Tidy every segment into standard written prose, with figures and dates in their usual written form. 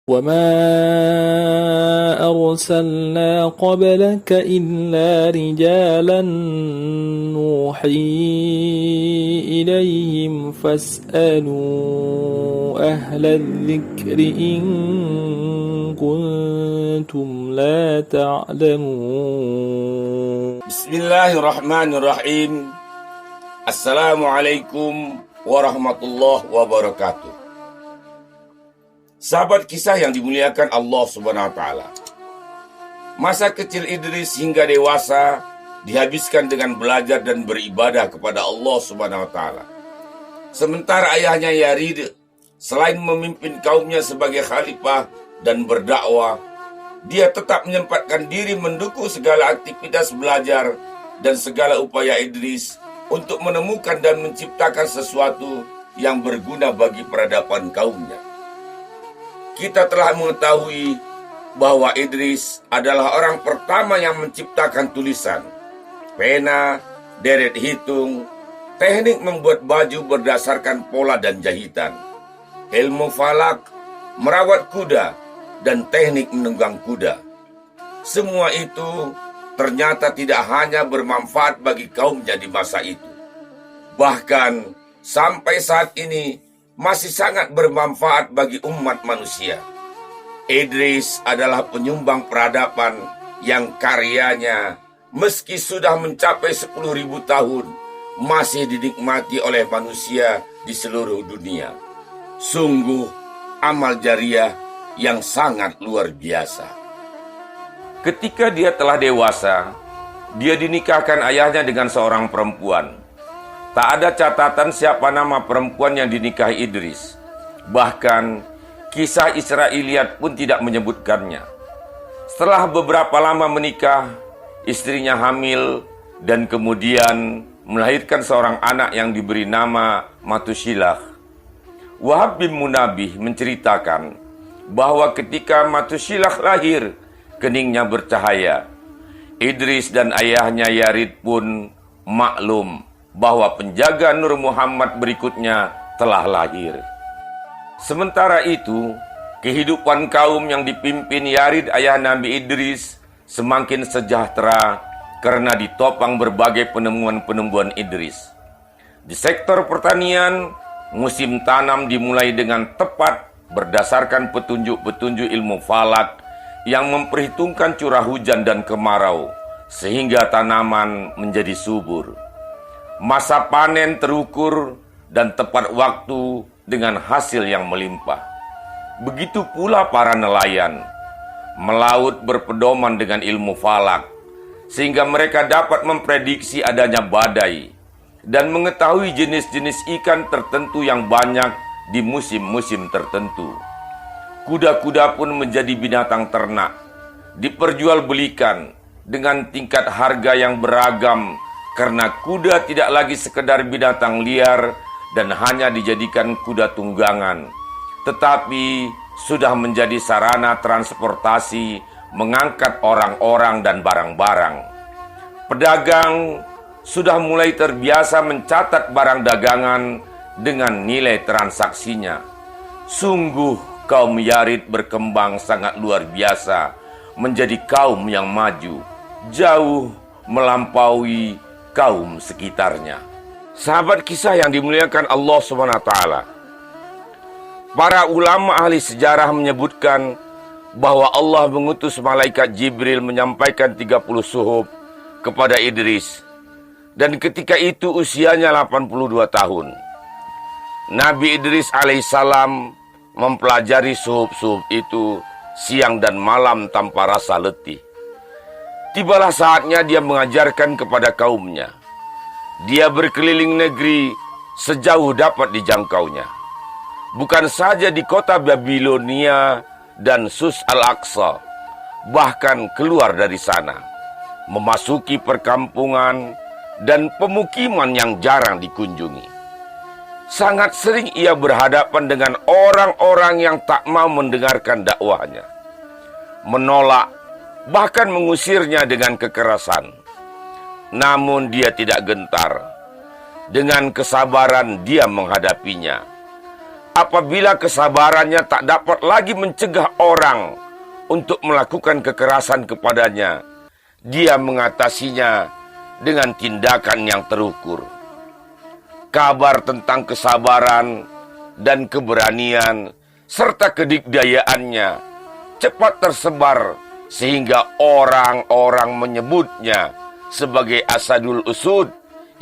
وما أرسلنا قبلك إلا رجالا نوحي إليهم فاسألوا أهل الذكر إن كنتم لا تعلمون. بسم الله الرحمن الرحيم. Assalamualaikum warahmatullahi wabarakatuh. Sahabat kisah yang dimuliakan Allah Subhanahu wa taala. Masa kecil Idris hingga dewasa dihabiskan dengan belajar dan beribadah kepada Allah Subhanahu wa taala. Sementara ayahnya Yarid selain memimpin kaumnya sebagai khalifah dan berdakwah, dia tetap menyempatkan diri mendukung segala aktivitas belajar dan segala upaya Idris untuk menemukan dan menciptakan sesuatu yang berguna bagi peradaban kaumnya. Kita telah mengetahui bahwa Idris adalah orang pertama yang menciptakan tulisan, pena, deret hitung, teknik membuat baju berdasarkan pola dan jahitan, ilmu falak, merawat kuda, dan teknik menunggang kuda. Semua itu ternyata tidak hanya bermanfaat bagi kaumnya di masa itu. Bahkan sampai saat ini masih sangat bermanfaat bagi umat manusia. Idris adalah penyumbang peradaban yang karyanya meski sudah mencapai 10.000 tahun masih dinikmati oleh manusia di seluruh dunia. Sungguh amal jariah yang sangat luar biasa. Ketika dia telah dewasa, dia dinikahkan ayahnya dengan seorang perempuan. Tak ada catatan siapa nama perempuan yang dinikahi Idris. Bahkan kisah Israiliyat pun tidak menyebutkannya. Setelah beberapa lama menikah, istrinya hamil dan kemudian melahirkan seorang anak yang diberi nama Matushilah. Wahab bin Munabih menceritakan bahwa ketika Matushilah lahir, keningnya bercahaya. Idris dan ayahnya Yarid pun maklum bahwa penjaga Nur Muhammad berikutnya telah lahir. Sementara itu, kehidupan kaum yang dipimpin Yarid ayah Nabi Idris semakin sejahtera karena ditopang berbagai penemuan-penemuan Idris. Di sektor pertanian, musim tanam dimulai dengan tepat berdasarkan petunjuk-petunjuk ilmu falak yang memperhitungkan curah hujan dan kemarau, sehingga tanaman menjadi subur. Masa panen terukur dan tepat waktu dengan hasil yang melimpah. Begitu pula para nelayan, melaut berpedoman dengan ilmu falak, sehingga mereka dapat memprediksi adanya badai dan mengetahui jenis-jenis ikan tertentu yang banyak di musim-musim tertentu. Kuda-kuda pun menjadi binatang ternak, diperjualbelikan dengan tingkat harga yang beragam karena kuda tidak lagi sekedar binatang liar dan hanya dijadikan kuda tunggangan, tetapi sudah menjadi sarana transportasi mengangkat orang-orang dan barang-barang. Pedagang sudah mulai terbiasa mencatat barang dagangan dengan nilai transaksinya. Sungguh kaum Yarid berkembang sangat luar biasa, menjadi kaum yang maju, jauh melampaui kaum sekitarnya. Sahabat kisah yang dimuliakan Allah SWT, para ulama ahli sejarah menyebutkan bahwa Allah mengutus malaikat Jibril menyampaikan 30 suhuf kepada Idris, dan ketika itu usianya 82 tahun. Nabi Idris alaihissalam mempelajari suhuf-suhuf itu siang dan malam tanpa rasa letih. Tibalah saatnya dia mengajarkan kepada kaumnya. Dia berkeliling negeri sejauh dapat dijangkaunya. Bukan saja di kota Babilonia dan Sus al-Aqsa, bahkan keluar dari sana, memasuki perkampungan dan pemukiman yang jarang dikunjungi. Sangat sering ia berhadapan dengan orang-orang yang tak mau mendengarkan dakwahnya, menolak, bahkan mengusirnya dengan kekerasan. Namun dia tidak gentar. Dengan kesabaran dia menghadapinya. apabila kesabarannya tak dapat lagi mencegah orang untuk melakukan kekerasan kepadanya, dia mengatasinya dengan tindakan yang terukur. Kabar tentang kesabaran dan keberanian serta kedikdayaannya cepat tersebar sehingga orang-orang menyebutnya sebagai Asadul Usud,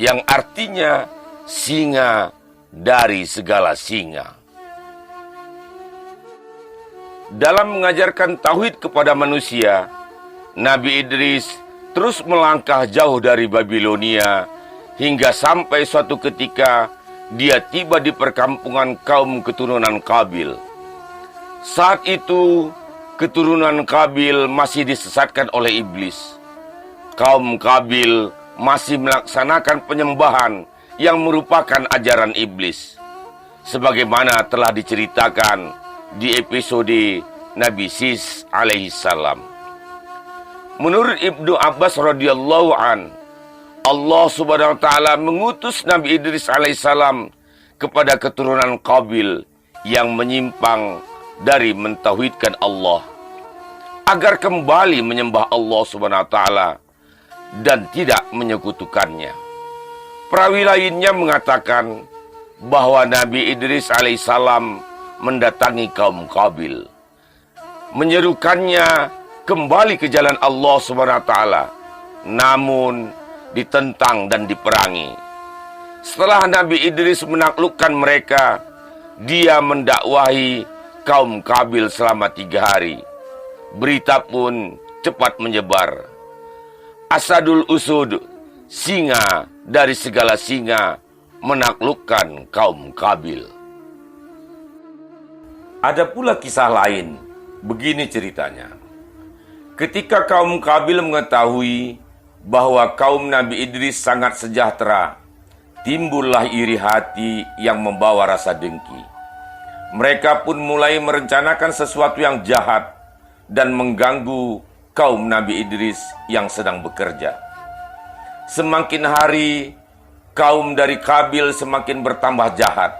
yang artinya singa dari segala singa. Dalam mengajarkan tauhid kepada manusia, Nabi Idris terus melangkah jauh dari Babilonia hingga sampai suatu ketika dia tiba di perkampungan kaum keturunan Qabil. Saat itu, keturunan Qabil masih disesatkan oleh iblis. Kaum Qabil masih melaksanakan penyembahan yang merupakan ajaran iblis, sebagaimana telah diceritakan di episode Nabi Sis alaihissalam. Menurut Ibnu Abbas radhiyallahu an, Allah subhanahu wa ta'ala mengutus Nabi Idris alaihissalam kepada keturunan Qabil yang menyimpang dari mentauhidkan Allah, agar kembali menyembah Allah subhanahu wa ta'ala dan tidak menyekutukannya. Perawi lainnya mengatakan bahwa Nabi Idris alaihissalam mendatangi kaum Qabil, menyerukannya kembali ke jalan Allah subhanahu wa ta'ala, namun ditentang dan diperangi. Setelah Nabi Idris menaklukkan mereka, dia mendakwahi kaum Qabil selama 3 hari. Berita pun cepat menyebar. Asadul Usud, singa dari segala singa, menaklukkan kaum Qabil. Ada pula kisah lain, begini ceritanya. Ketika kaum Qabil mengetahui bahwa kaum Nabi Idris sangat sejahtera, timbullah iri hati yang membawa rasa dengki. Mereka pun mulai merencanakan sesuatu yang jahat dan mengganggu kaum Nabi Idris yang sedang bekerja. Semakin hari, kaum dari Qabil semakin bertambah jahat.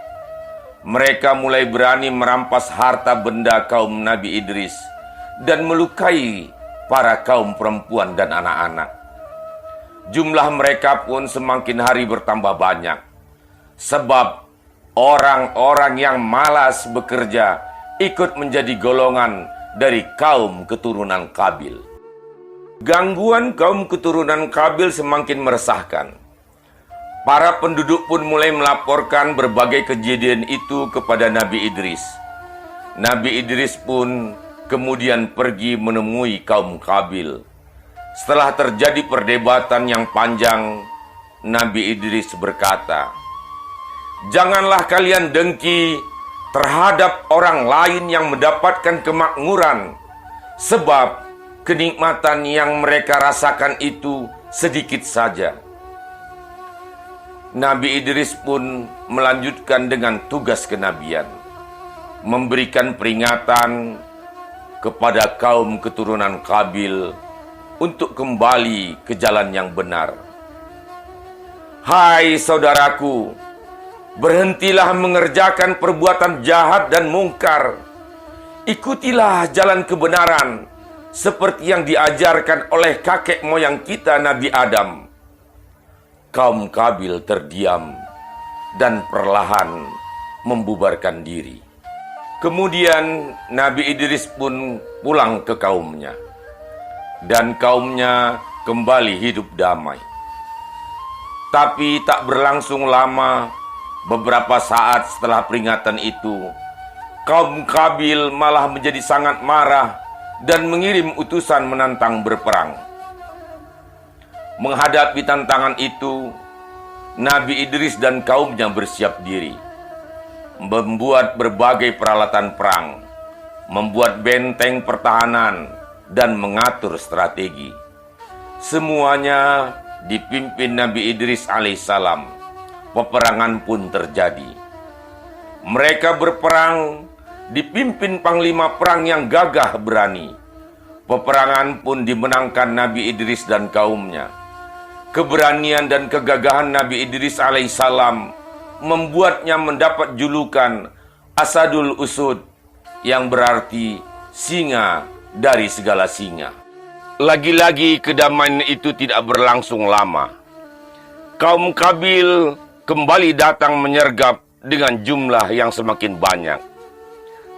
Mereka mulai berani merampas harta benda kaum Nabi Idris dan melukai para kaum perempuan dan anak-anak. Jumlah mereka pun semakin hari bertambah banyak, sebab orang-orang yang malas bekerja ikut menjadi golongan dari kaum keturunan Qabil. Gangguan kaum keturunan Qabil semakin meresahkan. Para penduduk pun mulai melaporkan berbagai kejadian itu kepada Nabi Idris. Nabi Idris pun kemudian pergi menemui kaum Qabil. Setelah terjadi perdebatan yang panjang, Nabi Idris berkata, "Janganlah kalian dengki terhadap orang lain yang mendapatkan kemakmuran, sebab kenikmatan yang mereka rasakan itu sedikit saja." Nabi Idris pun melanjutkan dengan tugas kenabian, memberikan peringatan kepada kaum keturunan Qabil untuk kembali ke jalan yang benar. "Hai saudaraku, berhentilah mengerjakan perbuatan jahat dan mungkar. Ikutilah jalan kebenaran seperti yang diajarkan oleh kakek moyang kita Nabi Adam." Kaum Qabil terdiam dan perlahan membubarkan diri. Kemudian Nabi Idris pun pulang ke kaumnya, dan kaumnya kembali hidup damai. Tapi tak berlangsung lama, beberapa saat setelah peringatan itu, kaum Qabil malah menjadi sangat marah dan mengirim utusan menantang berperang. Menghadapi tantangan itu, Nabi Idris dan kaumnya bersiap diri, membuat berbagai peralatan perang, membuat benteng pertahanan, dan mengatur strategi. Semuanya dipimpin Nabi Idris alaihissalam. Peperangan pun terjadi. Mereka berperang dipimpin panglima perang yang gagah berani. Peperangan pun dimenangkan Nabi Idris dan kaumnya. Keberanian dan kegagahan Nabi Idris alaihissalam membuatnya mendapat julukan Asadul Usud, yang berarti singa dari segala singa. Lagi-lagi kedamaian itu tidak berlangsung lama. Kaum Qabil kembali datang menyergap dengan jumlah yang semakin banyak.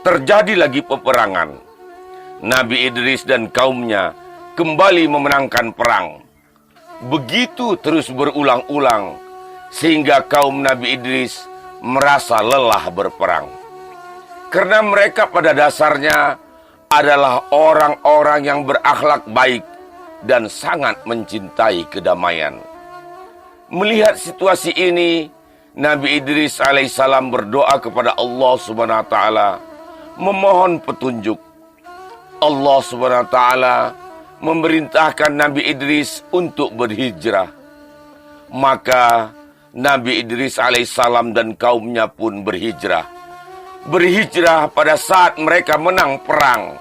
Terjadi lagi peperangan. Nabi Idris dan kaumnya kembali memenangkan perang. Begitu terus berulang-ulang, sehingga kaum Nabi Idris merasa lelah berperang. Karena mereka pada dasarnya adalah orang-orang yang berakhlak baik dan sangat mencintai kedamaian. Melihat situasi ini, Nabi Idris alaihissalam berdoa kepada Allah subhanahu wa ta'ala, memohon petunjuk. Allah subhanahu wa ta'ala memerintahkan Nabi Idris untuk berhijrah. Maka Nabi Idris alaihissalam dan kaumnya pun berhijrah. Berhijrah pada saat mereka menang perang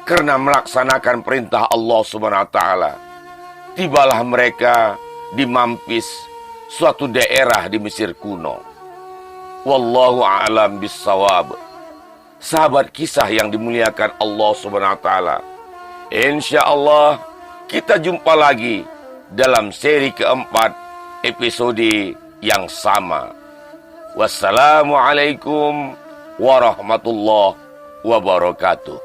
karena melaksanakan perintah Allah subhanahu wa ta'ala. Tibalah mereka di Mampis, suatu daerah di Mesir kuno. Wallahu a'lam bissawab. Sahabat kisah yang dimuliakan Allah subhanahu wa ta'ala, insya Allah kita jumpa lagi dalam seri keempat episode yang sama. Wassalamualaikum warahmatullahi wabarakatuh.